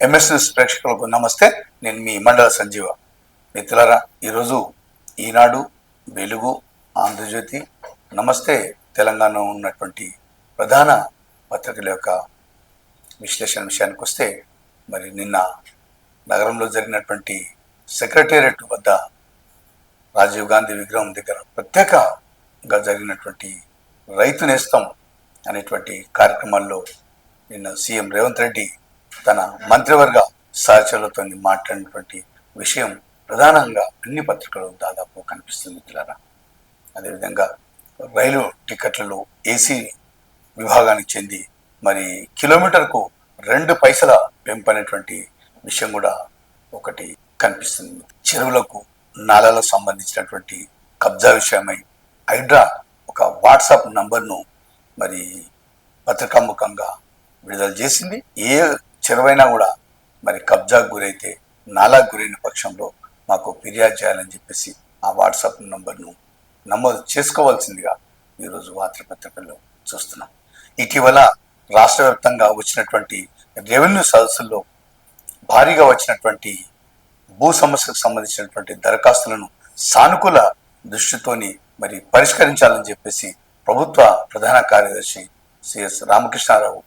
MS news ప్రేక్షకులకు నమస్తే. నేను మీ మండల సంజీవ. మిత్రులారా, ఈరోజు ఈనాడు, వెలుగు, ఆంధ్రజ్యోతి, నమస్తే తెలంగాణ ఉన్నటువంటి ప్రధాన పత్రికల యొక్క విశ్లేషణ విషయానికి వస్తే, మరి నిన్న నగరంలో జరిగినటువంటి సెక్రటేరియట్ వద్ద రాజీవ్ గాంధీ విగ్రహం దగ్గర ప్రత్యేకంగా జరిగినటువంటి రైతు నేస్తం అనేటువంటి కార్యక్రమాల్లో నిన్న సీఎం రేవంత్ రెడ్డి తన మంత్రివర్గ సహచరులతో మాట్లాడినటువంటి విషయం ప్రధానంగా అన్ని పత్రికలు దాదాపు కనిపిస్తుంది మిత్రులారా. అదేవిధంగా రైలు టికెట్లలో ఏసీ విభాగానికి చెంది మరి కిలోమీటర్కు 2 పైసల పెంపు అనేటువంటి విషయం కూడా ఒకటి కనిపిస్తుంది. చెరువులకు నాలాలకు సంబంధించినటువంటి కబ్జా విషయమై హైడ్రా ఒక వాట్సాప్ నంబర్ను మరి పత్రికాముఖంగా విడుదల చేసింది. ఏ చెరువైనా కూడా మరి కబ్జాకు గురైతే, నాలాకు గురైన పక్షంలో మాకు ఫిర్యాదు చేయాలని చెప్పేసి ఆ వాట్సాప్ నంబర్ను నమోదు చేసుకోవాల్సిందిగా ఈరోజు వార్తాపత్రికల్లో చూస్తున్నాం. ఇటీవల రాష్ట్ర వ్యాప్తంగా వచ్చినటువంటి రెవెన్యూ సదస్సుల్లో భారీగా వచ్చినటువంటి భూ సమస్యకు సంబంధించినటువంటి దరఖాస్తులను సానుకూల దృష్టితోని మరి పరిష్కరించాలని చెప్పేసి ప్రభుత్వ ప్రధాన కార్యదర్శి సిఎస్ రామకృష్ణారావు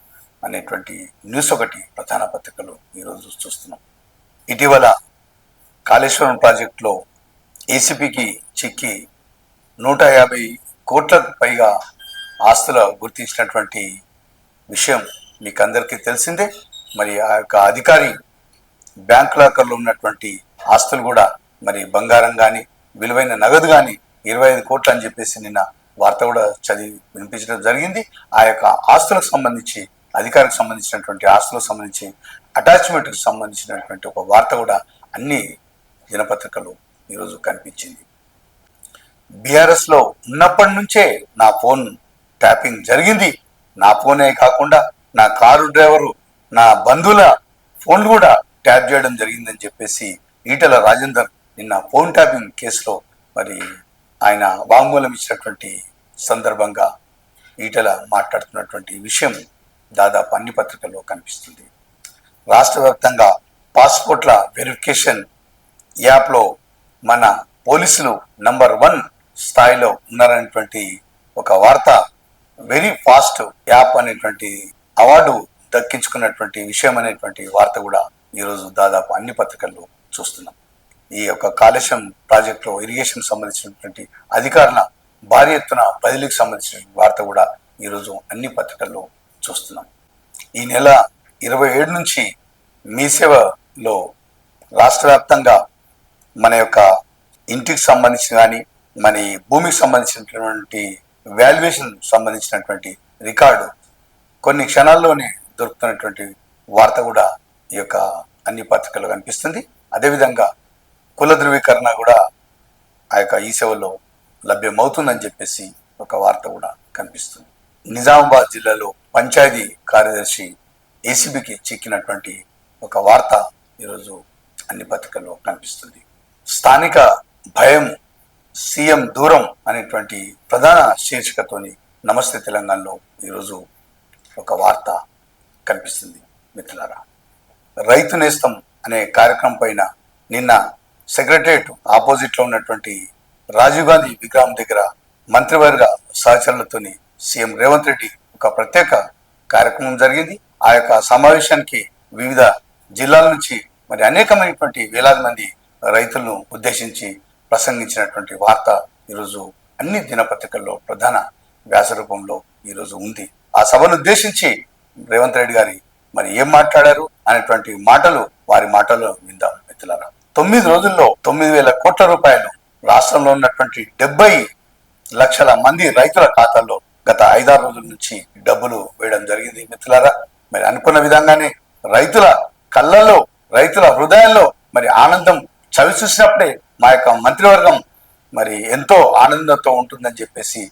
అనేటువంటి న్యూస్ ఒకటి ప్రధాన పత్రికలు ఈరోజు చూస్తున్నాం. ఇటీవల కాళేశ్వరం ప్రాజెక్టులో ఏసీపీకి చిక్కి 150 కోట్లకు పైగా ఆస్తుల గుర్తించినటువంటి విషయం మీకు అందరికీ తెలిసిందే. మరి ఆ యొక్క అధికారి బ్యాంక్ లాకర్లో ఉన్నటువంటి ఆస్తులు కూడా మరి బంగారం కానీ విలువైన నగదు కానీ 25 కోట్లు అని చెప్పేసి నిన్న వార్త కూడా చదివి వినిపించడం జరిగింది. ఆ యొక్క ఆస్తులకు సంబంధించి, అధికారికి సంబంధించినటువంటి ఆస్తులకు సంబంధించి అటాచ్మెంట్కి సంబంధించినటువంటి ఒక వార్త కూడా అన్ని దినపత్రికలు ఈరోజు కనిపించింది. బీఆర్ఎస్లో ఉన్నప్పటి నుంచే నా ఫోన్ ట్యాపింగ్ జరిగింది. నా ఫోనే కాకుండా నా కారు డ్రైవరు, నా బంధువుల ఫోన్లు కూడా ట్యాప్ చేయడం జరిగిందని చెప్పేసి ఈటెల రాజేందర్ నిన్న ఫోన్ ట్యాపింగ్ కేసులో మరి ఆయన వాంగ్మూలం ఇచ్చినటువంటి సందర్భంగా ఈటెల మాట్లాడుతున్నటువంటి విషయం దాదాపు అన్ని పత్రికల్లో కనిపిస్తుంది. రాష్ట్ర వ్యాప్తంగా పాస్పోర్ట్ల వెరిఫికేషన్ యాప్లో మన పోలీసులు నంబర్ 1 స్థాయిలో ఉన్నారనేటువంటి ఒక వార్త, వెరీ ఫాస్ట్ యాప్ అనేటువంటి అవార్డు దక్కించుకున్నటువంటి విషయం అనేటువంటి వార్త కూడా ఈరోజు దాదాపు అన్ని పత్రికల్లో చూస్తున్నాం. ఈ యొక్క కాళేశ్వరం ప్రాజెక్టులో ఇరిగేషన్ సంబంధించినటువంటి అధికారుల భారీ ఎత్తున బదిలీకి సంబంధించిన వార్త కూడా ఈరోజు అన్ని పత్రికల్లో చూస్తున్నాం. ఈ నెల 27 నుంచి మీ సేవలో రాష్ట్ర వ్యాప్తంగా మన యొక్క ఇంటికి సంబంధించిన కానీ, మన భూమికి సంబంధించినటువంటి వాల్యుయేషన్ సంబంధించినటువంటి రికార్డు కొన్ని క్షణాల్లోనే దొరుకుతున్నటువంటి వార్త కూడా ఈ యొక్క అన్ని పత్రికల్లో కనిపిస్తుంది. అదేవిధంగా కుల ధృవీకరణ కూడా ఆ యొక్క ఈ సేవలో లభ్యమవుతుందని చెప్పేసి ఒక వార్త కూడా కనిపిస్తుంది. నిజామాబాద్ జిల్లాలో పంచాయతీ కార్యదర్శి ఏసీబీకి చిక్కినటువంటి ఒక వార్త ఈరోజు అన్ని పత్రికల్లో కనిపిస్తుంది. స్థానిక భయం, సీఎం దూరం అనేటువంటి ప్రధాన శీర్షికతోని నమస్తే తెలంగాణలో ఈరోజు ఒక వార్త కనిపిస్తుంది. మిత్రులారా, రైతు నేస్తం అనే కార్యక్రమం పైన నిన్న సెక్రటేరియట్ ఆపోజిట్లో ఉన్నటువంటి రాజీవ్ గాంధీ విగ్రహం దగ్గర మంత్రివర్గ సహచరులతోని సీఎం రేవంత్ రెడ్డి ఒక ప్రత్యేక కార్యక్రమం జరిగింది. ఆ యొక్క సమావేశానికి వివిధ జిల్లాల నుంచి మరి అనేకమైనటువంటి వేలాది మంది రైతులను ఉద్దేశించి ప్రసంగించినటువంటి వార్త ఈరోజు అన్ని దినపత్రికల్లో ప్రధాన వ్యాస రూపంలో ఈరోజు ఉంది. ఆ సభను ఉద్దేశించి రేవంత్ రెడ్డి గారి మరి ఏం మాట్లాడారు అనేటువంటి మాటలు వారి మాటల్లో విందాం మిత్రులారా. 9 రోజుల్లో 9,000 కోట్ల రూపాయలు రాష్ట్రంలో ఉన్నటువంటి 70 లక్షల మంది రైతుల ఖాతాల్లో గత 5-6 రోజుల నుంచి డబ్బులు వేయడం జరిగింది మిత్రులారా. మరి అనుకున్న విధంగానే రైతుల కళ్ళల్లో, రైతుల హృదయాల్లో మరి ఆనందం చవి చూసినప్పుడే మా యొక్క మంత్రివర్గం మరి ఎంతో ఆనందంతో ఉంటుందని చెప్పేసి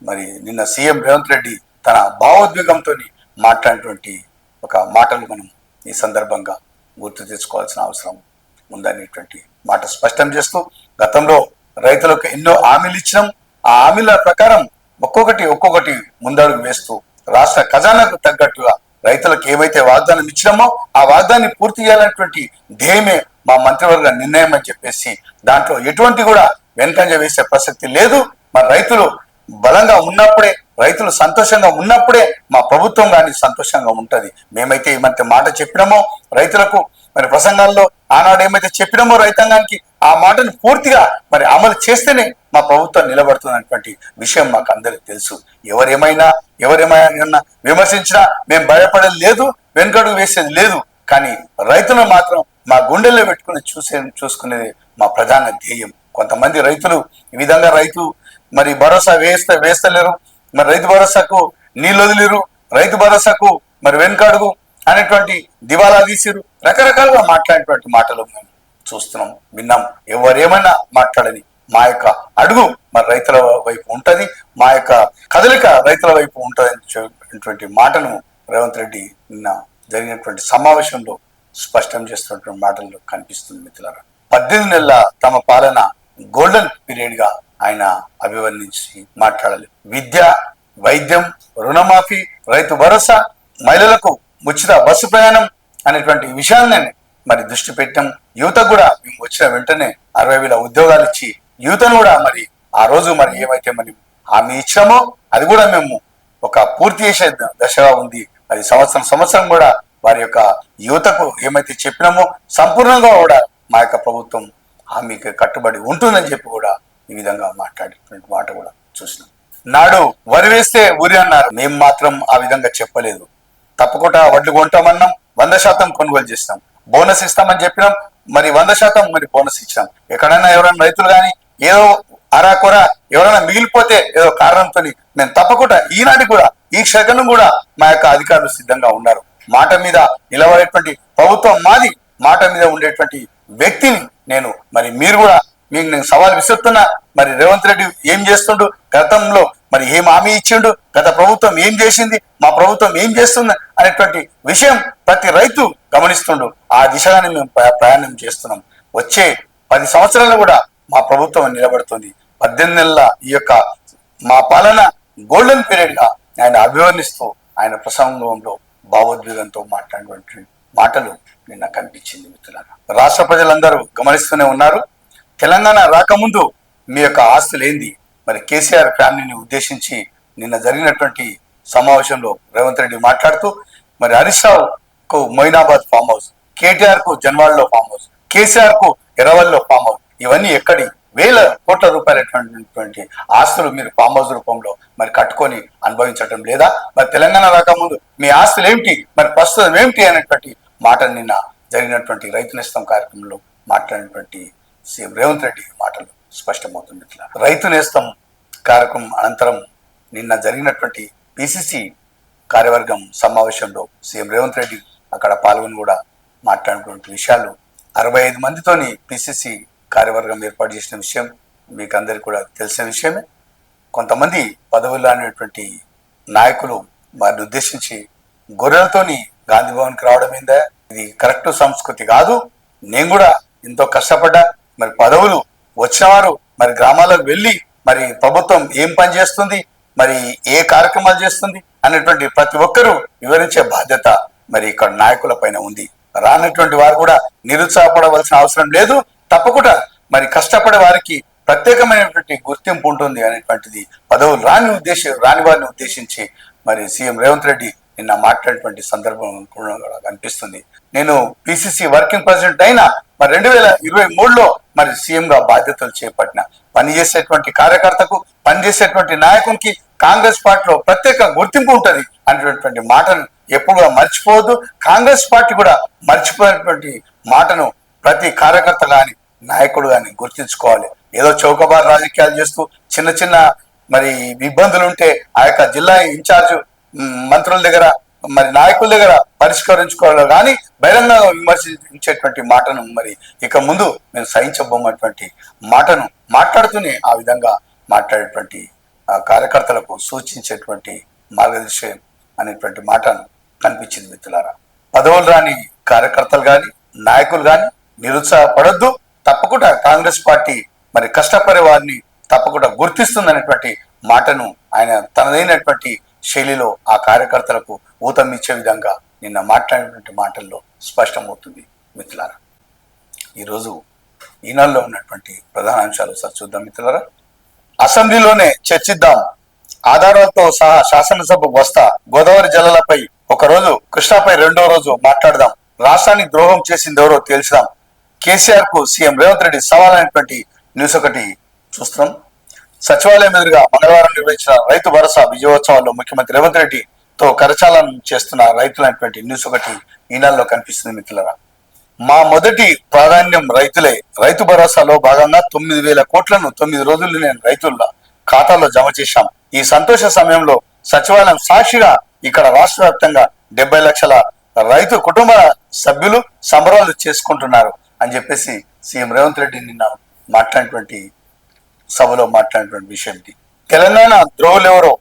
మరి నిన్న సీఎం రేవంత్ రెడ్డి తన భావోద్వేగంతో మాట్లాడినటువంటి ఒక మాటలు మనం ఈ సందర్భంగా గుర్తు తెచ్చుకోవాల్సిన అవసరం ఉందనేటువంటి మాట స్పష్టం చేస్తూ, గతంలో రైతులకు ఎన్నో హామీలు ఇచ్చినాం, ఆ హామీల ప్రకారం ఒక్కొక్కటి ముందడుగు వేస్తూ రాష్ట్ర ఖజానాకు తగ్గట్టుగా రైతులకు ఏవైతే వాగ్దానం ఇచ్చినామో ఆ వాగ్దాన్ని పూర్తి చేయాలనేటువంటి ధ్యేయమే మా మంత్రివర్గ నిర్ణయం అని చెప్పేసి దాంట్లో ఎటువంటి కూడా వెనకంజ వేసే ప్రసక్తి లేదు. మరి రైతులు బలంగా ఉన్నప్పుడే, రైతులు సంతోషంగా ఉన్నప్పుడే మా ప్రభుత్వం కానీ సంతోషంగా ఉంటది. మేమైతే ఈ మధ్య మాట చెప్పినామో రైతులకు, మరి ప్రసంగాల్లో ఆనాడు ఏమైతే చెప్పినామో రైతాంగానికి ఆ మాటను పూర్తిగా మరి అమలు చేస్తేనే మా ప్రభుత్వం నిలబడుతున్నటువంటి విషయం మాకు అందరికి తెలుసు. ఎవరేమైనా విమర్శించినా మేము భయపడేది లేదు, వెనుకడుగు వేసేది లేదు. కానీ రైతులను మాత్రం మా గుండెల్లో పెట్టుకుని చూసుకునేది మా ప్రధాన ధ్యేయం. కొంతమంది రైతులు ఈ విధంగా రైతు మరి భరోసా వేస్తలేరు, మరి రైతు భరోసాకు నీళ్ళు వదిలేరు, రైతు భరోసాకు మరి వెనుకడుగు అనేటువంటి దివాలా తీసిరు, రకరకాలుగా మాట్లాడేటువంటి మాటలు మేము చూస్తున్నాం, విన్నాం. ఎవరేమైనా మాట్లాడని మా యొక్క అడుగు మరి రైతుల వైపు ఉంటది, మా యొక్క కదలిక రైతుల వైపు ఉంటది మాటను రేవంత్ రెడ్డి నిన్న జరిగినటువంటి సమావేశంలో స్పష్టం చేస్తున్నటువంటి మాటల్లో కనిపిస్తుంది. మిత్రులారా, 18 నెలల తమ పాలన గోల్డెన్ పీరియడ్ గా ఆయన అభివర్ణించి మాట్లాడాలి. విద్య, వైద్యం, రుణమాఫీ, రైతు భరోసా, మహిళలకు ఉచిత బస్సు ప్రయాణం అనేటువంటి విషయాన్ని మరి దృష్టి పెట్టాం. యువతకు కూడా మేము వచ్చిన వెంటనే 60,000 ఉద్యోగాలు ఇచ్చి యువతను కూడా మరి ఆ రోజు మరి ఏమైతే మరి హామీ ఇచ్చామో అది కూడా మేము ఒక పూర్తి చేసే దశగా ఉంది. అది సంవత్సరం కూడా వారి యొక్క యువతకు ఏమైతే చెప్పినామో సంపూర్ణంగా కూడా మా యొక్క ప్రభుత్వం హామీకి కట్టుబడి ఉంటుందని చెప్పి కూడా ఈ విధంగా మాట్లాడేటువంటి మాట కూడా చూసినాం. నాడు వరి వేస్తే ఊరి అన్నారు, మేము మాత్రం ఆ విధంగా చెప్పలేదు. తప్పకుండా వడ్లు కొంటామన్నాం, 100% కొనుగోలు చేస్తాం. బోనస్ ఇస్తామని చెప్పినాం, మరి 100% మరి బోనస్ ఇచ్చాం. ఎక్కడైనా ఎవరైనా రైతులు కానీ ఏదో అరాకొర ఎవరైనా మిగిలిపోతే ఏదో కారణంతో మేము తప్పకుండా ఈనాటి కూడా ఈ క్షణం కూడా మా యొక్క అధికారులు సిద్ధంగా ఉన్నారు. మాట మీద నిలబడేటువంటి ప్రభుత్వం మాది, మాట మీద ఉండేటువంటి వ్యక్తిని నేను. మరి మీరు కూడా మీకు నేను సవాల్ విసురుతున్నా, మరి రేవంత్ రెడ్డి ఏం చేస్తుండు, గతంలో మరి ఏం హామీ ఇచ్చిండు, గత ప్రభుత్వం ఏం చేసింది, మా ప్రభుత్వం ఏం చేస్తుంది అనేటువంటి విషయం ప్రతి రైతు గమనిస్తుండు. ఆ దిశగానే మేము ప్రయాణం చేస్తున్నాం. వచ్చే 10 సంవత్సరాలు కూడా మా ప్రభుత్వం నిలబడుతుంది. 18 నెలల ఈ యొక్క మా పాలన గోల్డెన్ పీరియడ్ గా ఆయన అభివర్ణిస్తూ ఆయన ప్రసంగంలో భావోద్వేగంతో మాట్లాడినటువంటి మాటలు నిన్న కనిపించింది. మిత్రులారా, రాష్ట్ర ప్రజలందరూ గమనిస్తూనే ఉన్నారు. తెలంగాణ రాకముందు మీ యొక్క ఆస్తులు ఏంది? మరి కేసీఆర్ ఫ్యామిలీని ఉద్దేశించి నిన్న జరిగినటువంటి సమావేశంలో రేవంత్ రెడ్డి మాట్లాడుతూ మరి హరీష్ రావుకు మొయినాబాద్ ఫామ్ హౌస్, కేటీఆర్ కు జన్వాడలో ఫామ్ హౌస్, కేసీఆర్ కు ఎర్రవల్లిలో ఫామ్ హౌస్, ఇవన్నీ ఎక్కడి వేల కోట్ల రూపాయలటువంటి ఆస్తులు మీరు ఫామ్ హౌస్ రూపంలో మరి కట్టుకొని అనుభవించడం లేదా? మరి తెలంగాణ రాకముందు మీ ఆస్తులు ఏమిటి, మరి ప్రస్తుతం ఏమిటి అనేటువంటి మాట నిన్న జరిగినటువంటి రైతు నేస్తం కార్యక్రమంలో మాట్లాడినటువంటి సీఎం రేవంత్ రెడ్డి మాటలు స్పష్టమవుతుంది. రైతు నేస్తం కార్యక్రమం అనంతరం నిన్న జరిగినటువంటి పిసిసి కార్యవర్గం సమావేశంలో సీఎం రేవంత్ రెడ్డి అక్కడ పాల్గొని కూడా మాట్లాడినటువంటి విషయాలు 65 మందితోని పిసిసి కార్యవర్గం ఏర్పాటు చేసిన విషయం మీకు అందరికీ కూడా తెలిసిన విషయమే. కొంతమంది పదవులు అనేటువంటి నాయకులు వారిని ఉద్దేశించి గొర్రెలతోని గాంధీ భవన్కి రావడం ఏందా, ఇది కరెక్ట్ సంస్కృతి కాదు, నేను కూడా ఎంతో కష్టపడ్డా, మరి పదవులు వచ్చినవారు మరి గ్రామాలకు వెళ్ళి మరి ప్రభుత్వం ఏం పని చేస్తుంది, మరి ఏ కార్యక్రమాలు చేస్తుంది అనేటువంటి ప్రతి ఒక్కరూ వివరించే బాధ్యత మరి ఇక్కడ నాయకుల పైన ఉంది. రానటువంటి వారు కూడా నిరుత్సాహపడవలసిన అవసరం లేదు. తప్పకుండా మరి కష్టపడే వారికి ప్రత్యేకమైనటువంటి గుర్తింపు ఉంటుంది అనేటువంటిది పదవులు రాని వారిని ఉద్దేశించి మరి సీఎం రేవంత్ రెడ్డి నిన్న మాట్లాడేటువంటి సందర్భం కూడా కనిపిస్తుంది. నేను పిసిసి వర్కింగ్ ప్రెసిడెంట్ అయినా మరి 2023లో మరి సీఎం గా బాధ్యతలు చేపట్టిన పనిచేసేటువంటి కార్యకర్తకు, పనిచేసేటువంటి నాయకునికి కాంగ్రెస్ పార్టీలో ప్రత్యేక గుర్తింపు ఉంటది అనేటువంటి మాటను ఎప్పుడుగా మర్చిపోవద్దు. కాంగ్రెస్ పార్టీ కూడా మర్చిపోయినటువంటి మాటను ప్రతి కార్యకర్త గాని నాయకుడు గాని గుర్తించుకోవాలి. ఏదో చౌకబార్ రాజకీయాలు చేస్తూ చిన్న చిన్న మరి ఇబ్బందులు ఉంటే ఆ యొక్క జిల్లా ఇన్ఛార్జ్ మంత్రుల దగ్గర మరి నాయకుల దగ్గర పరిష్కరించుకోవాలి కానీ బహిరంగ విమర్శించేటువంటి మాటను మరి ఇక ముందు మేము సహించబోమన్నటువంటి మాటను మాట్లాడుతూనే ఆ విధంగా మాట్లాడేటువంటి కార్యకర్తలకు సూచించేటువంటి మార్గదర్శనం అనేటువంటి మాటను కనిపించింది. మిత్రులారా, పదవులు రాని కార్యకర్తలు కానీ నాయకులు కానీ నిరుత్సాహపడొద్దు. తప్పకుండా కాంగ్రెస్ పార్టీ మరి కష్టపడే వారిని తప్పకుండా గుర్తిస్తుంది అనేటువంటి మాటను ఆయన తనదైనటువంటి శైలిలో ఆ కార్యకర్తలకు ఊతం ఇచ్చే విధంగా నిన్న మాట్లాడినటువంటి మాటల్లో స్పష్టమవుతుంది మిత్రులారా. ఈరోజు ఈనాడులో ఉన్నటువంటి ప్రధాన అంశాలు సార్ చూద్దాం మిత్రులారా. అసెంబ్లీలోనే చర్చిద్దాం, ఆధారాలతో సహా శాసనసభకు వస్తా, గోదావరి జలాలపై ఒక రోజు, కృష్ణాపై రెండో రోజు మాట్లాడదాం, రాష్ట్రానికి ద్రోహం చేసింది ఎవరో తేల్చుదాం, కేసీఆర్ కు సీఎం రేవంత్ రెడ్డి సవాల్ అనేటువంటి న్యూస్ ఒకటి చూస్తున్నాం. సచివాలయం ఎదురుగా మంగళవారం నిర్వహించిన రైతు భరోసా విజయోత్సవాల్లో ముఖ్యమంత్రి రేవంత్ రెడ్డితో కరచాలనం చేస్తున్న రైతులైనటువంటి న్యూస్ ఒకటి ఈనాడులో కనిపిస్తుంది మిత్రులారా. మా మొదటి ప్రాధాన్యం రైతులే. రైతు భరోసాలో భాగంగా 9,000 కోట్లను 9 రోజులు నేను రైతుల ఖాతాలో జమ చేశాం. ఈ సంతోష సమయంలో సచివాలయం సాక్షిగా ఇక్కడ రాష్ట్ర వ్యాప్తంగా 70 లక్షల రైతు కుటుంబ సభ్యులు సంబరాలు చేసుకుంటున్నారు అని చెప్పేసి సీఎం రేవంత్ రెడ్డి నిన్న మాట్లాడినటువంటి సభలో మాట్లాడినటువంటి విషయం ఇది. తెలంగాణ ద్రోహులు ఎవరో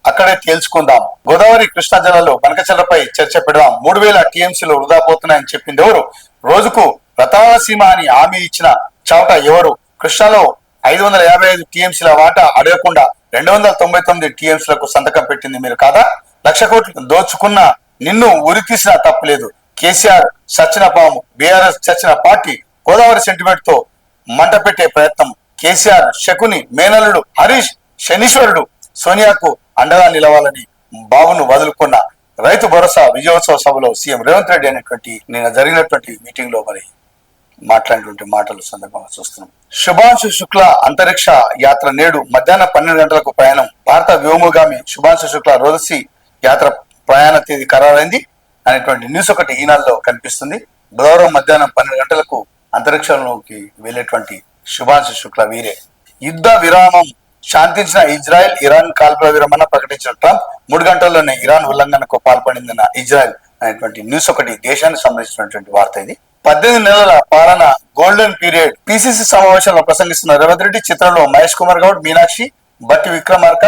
అక్కడే తేల్చుకుందాం, గోదావరి కృష్ణా జలాల్లో బనకచర్లపై చర్చ పెడదాం, 3,000 టీఎంసీలు వృధా పోతున్నాయని చెప్పింది ఎవరు, రోజుకు రతనాసీమ అని హామీ ఇచ్చిన చవట ఎవరు, కృష్ణాలో 555 టీఎంసీల వాటా అడగకుండా 299 టీఎంసీలకు సంతకం పెట్టింది మీరు కాదా, 1,00,000 కోట్లు దోచుకున్న నిన్ను ఉరి తీసినా తప్పులేదు, కేసీఆర్ సచ్చిన పాము, బీఆర్ఎస్ చచ్చిన పార్టీ, గోదావరి సెంటిమెంట్ తో మంట పెట్టే ప్రయత్నం, కేసీఆర్ శకుని మేనల్లుడు హరీష్ శనీశ్వరుడు, సోనియాకు అండగా నిలవాలని బాబును వదులుకున్న రైతు భరోసా విజయోత్సవ సభలో సీఎం రేవంత్ రెడ్డి అనేటువంటి నిన్న జరిగినటువంటి మీటింగ్ లో మరి మాట్లాడినటువంటి మాటలు సందర్భంగా చూస్తున్నాం. శుభాంశు శుక్ల అంతరిక్ష యాత్ర నేడు మధ్యాహ్నం 12 గంటలకు ప్రయాణం, భారత వ్యోమగామి శుభాంశు శుక్ల రోదసి యాత్ర ప్రయాణ తేదీ ఖరారైంది అనేటువంటి న్యూస్ ఒకటి ఈనాడులో కనిపిస్తుంది. బుధవారం మధ్యాహ్నం 12 గంటలకు అంతరిక్షంలోకి వెళ్లేటువంటి శుభాంశు శుక్ల వీరే. యుద్ధ విరామం శాంతించిన ఇజ్రాయెల్, ఇరాన్ కాల్పుల విరమణ ప్రకటించిన ట్రంప్, 3 గంటల్లోనే ఇరాన్ ఉల్లంఘనకు పాల్పడిందన్న ఇజ్రాయెల్ అనేటువంటి న్యూస్ ఒకటి దేశానికి సంబంధించినటువంటి వార్త ఇది. 18 నెలల పాలన గోల్డెన్ పీరియడ్. పిసిసి సమావేశంలో ప్రసంగిస్తున్న రేవంత్ రెడ్డి, చిత్రంలో మహేష్ కుమార్ గౌడ్, మీనాక్షి, బట్టి విక్రమార్క,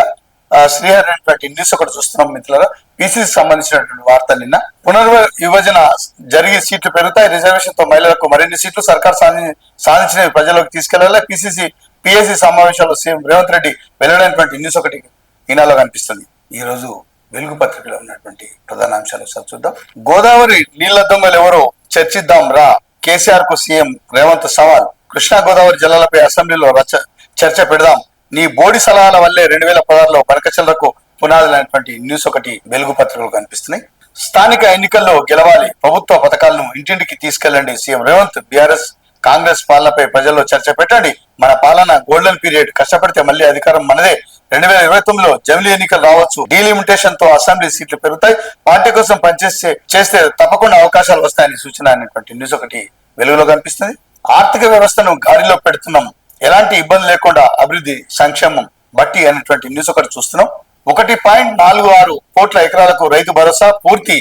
శ్రీహరి అనేటువంటి న్యూస్ ఒకటి చూస్తున్నాం మిత్రులారా. పిసిసి సంబంధించినటువంటి వార్త నిన్న. పునర్విభజన జరిగి సీట్లు పెరుగుతాయి, రిజర్వేషన్ తో మహిళలకు మరిన్ని సీట్లు, సర్కార్ సాధించినవి ప్రజలకు తీసుకెళ్లాలి, పిఎస్సి సమావేశంలో సీఎం రేవంత్ రెడ్డి వెల్లడైనటువంటి న్యూస్ ఒకటి ఈనాడులో కనిపిస్తుంది. ఈ రోజు వెలుగు పత్రికలో ఉన్నటువంటి ప్రధాన అంశాలు ఒకసారి చూద్దాం. గోదావరి నీళ్ల దొంగలు ఎవరో చర్చిద్దాం రా, కేసీఆర్ కు సీఎం రేవంత్ సవాల్, కృష్ణా గోదావరి జలాలపై అసెంబ్లీలో చర్చ పెడదాం, నీ బోడి సలహాల వల్లే 2016లో బనకచర్లకు పునాదులైనటువంటి న్యూస్ ఒకటి వెలుగు పత్రికలు కనిపిస్తున్నాయి. స్థానిక ఎన్నికల్లో గెలవాలి, ప్రభుత్వ పథకాలను ఇంటింటికి తీసుకెళ్లండి, సీఎం రేవంత్, బీఆర్ఎస్ కాంగ్రెస్ పాలనపై ప్రజల్లో చర్చ పెట్టండి, మన పాలన గోల్డెన్ పీరియడ్, కష్టపడితే మళ్ళీ అధికారం మనదే, 2029లో జమిలీ ఎన్నికలు రావచ్చు, డీలిమిటేషన్ తో అసెంబ్లీ సీట్లు పెరుగుతాయి, పార్టీ కోసం చేస్తే తప్పకుండా అవకాశాలు వస్తాయని సూచన అనేటువంటి న్యూస్ ఒకటి వెలుగులో కనిపిస్తుంది. ఆర్థిక వ్యవస్థను గాడిలో పెడుతున్నాం, ఎలాంటి ఇబ్బంది లేకుండా అభివృద్ధి సంక్షేమం బట్టి అనేటువంటి న్యూస్ ఒకటి చూస్తున్నాం. 1.46 కోట్ల ఎకరాలకు రైతు భరోసా పూర్తి,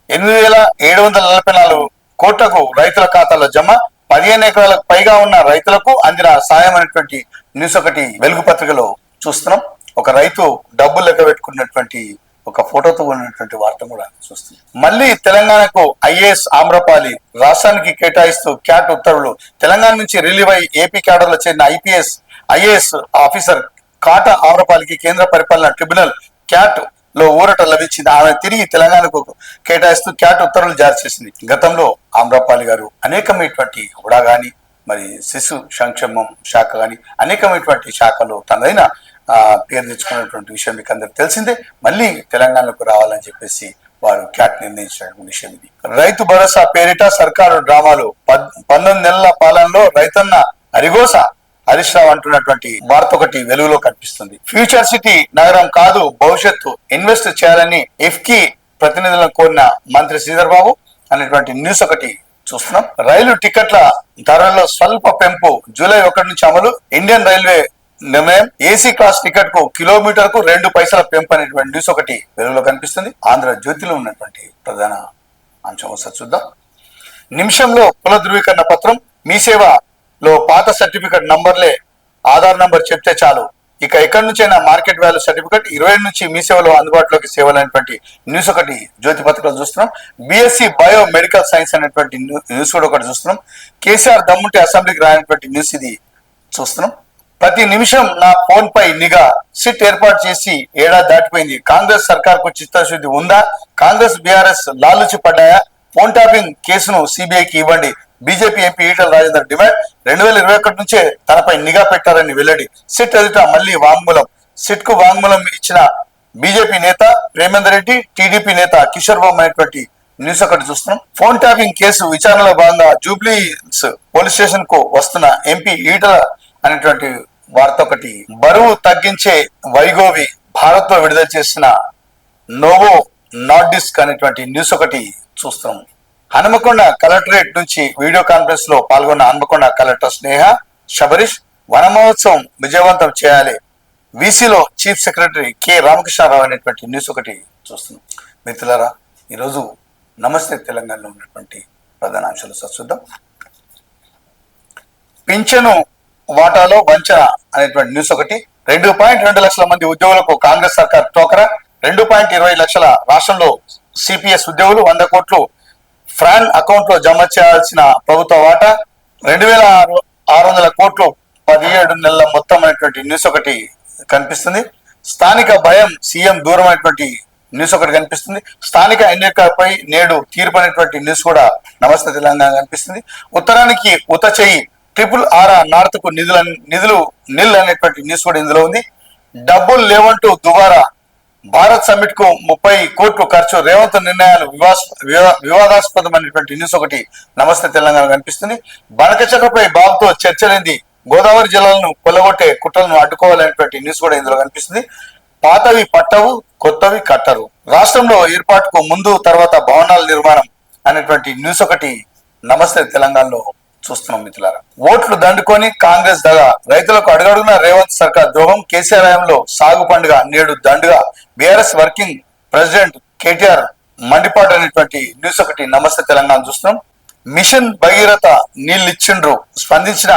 8,744 కోట్లకు రైతుల ఖాతాలో జమ, 15 ఎకరాలకు పైగా ఉన్న రైతులకు అందిన సాయం అనేటువంటి న్యూస్ ఒకటి వెలుగు పత్రికలో చూస్తున్నాం. ఒక రైతు డబ్బులు లెక్క పెట్టుకున్నటువంటి ఒక ఫోటోతో ఉన్నటువంటి వార్త కూడా చూస్తుంది. మళ్ళీ తెలంగాణకు ఐఏఎస్ ఆమ్రపాలి, రాష్ట్రానికి కేటాయిస్తూ క్యాట్ ఉత్తర్వులు, తెలంగాణ నుంచి రిలీవ్ అయి ఏపీ క్యాడర్ లో చేరిన ఐఏఎస్ ఆఫీసర్ కాట ఆమ్రపాలికి కేంద్ర పరిపాలన ట్రిబ్యునల్ క్యాట్ లో ఊరట లభించింది. ఆమె తిరిగి తెలంగాణకు కేటాయిస్తూ క్యాట్ ఉత్తర్వులు జారీ చేసింది. గతంలో ఆమ్రపాలి గారు అనేకమైనటువంటి హుడా గాని, మరి శిశు సంక్షేమం శాఖ గాని అనేకమైనటువంటి శాఖలు తనదైన పేరు తెచ్చుకున్నటువంటి విషయం మీకు అందరికి తెలిసిందే. మళ్ళీ తెలంగాణకు రావాలని చెప్పేసి వారు క్యాట్ నిర్ణయించినటువంటి విషయం ఇది. రైతు భరోసా పేరిట సర్కారు డ్రామాలు, 19 నెలల పాలనలో రైతన్న అరిగోస, హరీష్ రావు అంటున్నటువంటి వార్త ఒకటి వెలుగులో కనిపిస్తుంది. ఫ్యూచర్ సిటీ నగరం కాదు భవిష్యత్తు, ఇన్వెస్ట్ చేయాలని ఎఫ్కి ప్రతినిధులను కోరిన మంత్రి శ్రీధర్ బాబు అనేటువంటి న్యూస్ ఒకటి చూస్తున్నాం. రైలు టికెట్ల ధరల్లో స్వల్ప పెంపు, జూలై 1 నుంచి అమలు, ఇండియన్ రైల్వే నిర్ణయం, ఏసీ క్లాస్ టికెట్ కు కిలోమీటర్ కు 2 పైసల పెంపు అనేటువంటి న్యూస్ ఒకటి వెలుగులో కనిపిస్తుంది. ఆంధ్ర జ్యోతిలో ఉన్నటువంటి ప్రధాన అంశం ఒకసారి చూద్దాం. నిమిషంలో కుల ధృవీకరణ పత్రం, మీ సేవలో పాత సర్టిఫికెట్ నంబర్లే ఆధార్ నంబర్ చెప్తే చాలు, ఇక ఎక్కడి నుంచైనా మార్కెట్ వాల్యూ సర్టిఫికెట్, 20 నుంచి మీ సేవలో అందుబాటులోకి సేవలు అనేటువంటి న్యూస్ ఒకటి జ్యోతి పత్రికలు చూస్తున్నాం. బిఎస్సి బయో మెడికల్ సైన్స్ అనేటువంటి న్యూస్ కూడా ఒకటి చూస్తున్నాం. కేసీఆర్ దమ్ముంటే అసెంబ్లీకి రానటువంటి న్యూస్ ఇది చూస్తున్నాం. ప్రతి నిమిషం నా ఫోన్ పై నిఘా సిట్ ఏర్పాటు చేసి ఏడాది దాటిపోయింది. కాంగ్రెస్ సర్కార్కు చిత్తశుద్ధి ఉందా? కాంగ్రెస్ బీఆర్ఎస్ లాలుచి పడ్డాయా? ఫోన్ ట్యాపింగ్ కేసును సిబిఐకి ఇవ్వండి. BJP MP Etela Rajender demand. 2021 నుంచే తనపై నిఘా పెట్టారని వెల్లడి. సిట్ ఎదుట మళ్లీ వాంగ్మూలం. సిట్ కు వాంగ్మూలం ఇచ్చిన బీజేపీ నేత ప్రేమేందర్ రెడ్డి, టీడీపీ నేత కిషోర్ బాబు అనేటువంటి న్యూస్ ఒకటి చూస్తున్నాం. ఫోన్ ట్యాపింగ్ కేసు విచారణలో భాగంగా జూబ్లీస్ పోలీస్ స్టేషన్ కు వస్తున్న ఎంపీ ఈటల అనేటువంటి వార్త ఒకటి. బరువు తగ్గించే వైగోవి భారత్ లో విడుదల చేసిన నోవో నార్డిస్క్ అనేటువంటి న్యూస్ ఒకటి చూస్తున్నాం. హనుమకొండ కలెక్టరేట్ నుంచి వీడియో కాన్ఫరెన్స్ లో పాల్గొన్న హనుమకొండ కలెక్టర్ స్నేహ శబరీష్ వన మహోత్సవం విజయవంతం చేయాలి. వీసీలో చీఫ్ సెక్రటరీ కె రామకృష్ణారావు అనేటువంటి న్యూస్ ఒకటి చూస్తున్నాం. మిత్రులారా, ఈరోజు నమస్తే తెలంగాణలో ఉన్నటువంటి ప్రధాన అంశాలు చూద్దాం. పింఛను వాటాలో వంచన అనేటువంటి న్యూస్ ఒకటి. 2.2 లక్షల మంది ఉద్యోగులకు కాంగ్రెస్ సర్కార్ టోకరా. 2.20 లక్షల రాష్ట్రంలో సిపిఎస్ ఉద్యోగులు 100 కోట్లు ఫ్రాన్ అకౌంట్ లో జమ చేయాల్సిన ప్రభుత్వ వాటా. 2,600 కోట్లు 17 నెలల మొత్తం అనేటువంటి న్యూస్ ఒకటి కనిపిస్తుంది. స్థానిక భయం సీఎం దూరం అనేటువంటి న్యూస్ ఒకటి కనిపిస్తుంది. స్థానిక ఎన్నికలపై నేడు తీర్పు అనేటువంటి న్యూస్ కూడా నమస్తే తెలంగాణ కనిపిస్తుంది. ఉత్తరానికి ఉత చెయ్యి RRR నార్త్ కు నిధులు నిల్ అనేటువంటి న్యూస్ కూడా ఇందులో ఉంది. డబ్బులు లేవంటూ దుబారా. భారత్ సమ్మిట్ కు 30 కోట్లు ఖర్చు. రేవంత్ నిర్ణయాలు వివాదాస్పదమైనటువంటి న్యూస్ ఒకటి నమస్తే తెలంగాణ కనిపిస్తుంది. బనకచర్లపై బాబుతో చర్చలేంది. గోదావరి జిల్లాలను కొల్లగొట్టే కుట్రలను అడ్డుకోవాలనేటువంటి న్యూస్ కూడా ఇందులో కనిపిస్తుంది. పాతవి పట్టవు, కొత్తవి కట్టరు. రాష్ట్రంలో ఏర్పాటుకు ముందు తర్వాత భవనాల నిర్మాణం అనేటువంటి న్యూస్ ఒకటి నమస్తే తెలంగాణలో చూస్తున్నాం. మిత్రులారా, ఓట్లు దండుకొని కాంగ్రెస్ దగా. రైతులకు అడుగడుగున రేవంత్ సర్కార్ ద్రోహం. కేసీఆర్ హయాంలో సాగు పండుగ నేడు దండుగా. బీఆర్ఎస్ వర్కింగ్ ప్రెసిడెంట్ కేటీఆర్ మండిపాటు అనేటువంటి న్యూస్ ఒకటి నమస్తే తెలంగాణ చూస్తున్నాం. మిషన్ భగీరథ నీళ్లిచ్చిండ్రు. స్పందించిన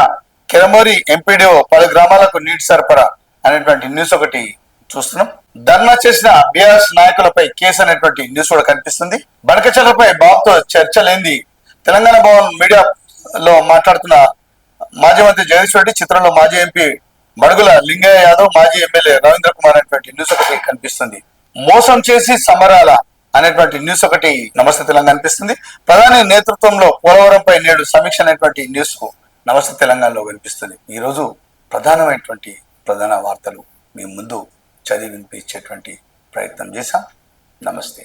కెరమూరి ఎంపీడీఓ 10 గ్రామాలకు నీటి సరఫరా అనేటువంటి న్యూస్ ఒకటి చూస్తున్నాం. ధర్నా చేసిన బీఆర్ఎస్ నాయకులపై కేసు అనేటువంటి న్యూస్ కూడా కనిపిస్తుంది. బనకచర్లపై బాబుతో చర్చలేంది. తెలంగాణ భవన్ మీడియాలో మాట్లాడుతున్న మాజీ మంత్రి జగదీష్ రెడ్డి. చిత్రంలో మాజీ ఎంపీ మడుగుల లింగయ్య యాదవ్, మాజీ ఎమ్మెల్యే రవీంద్ర కుమార్ అనేటువంటి న్యూస్ ఒకటి కనిపిస్తుంది. మోసం చేసి సమరాల అనేటువంటి న్యూస్ ఒకటి నమస్తే తెలంగాణ కనిపిస్తుంది. ప్రధాని నేతృత్వంలో పోలవరంపై నేడు సమీక్ష అనేటువంటి న్యూస్ నమస్తే తెలంగాణలో కనిపిస్తుంది. ఈరోజు ప్రధానమైనటువంటి ప్రధాన వార్తలు మీ ముందు చదివి వినిపించేటువంటి ప్రయత్నం చేశాం. నమస్తే.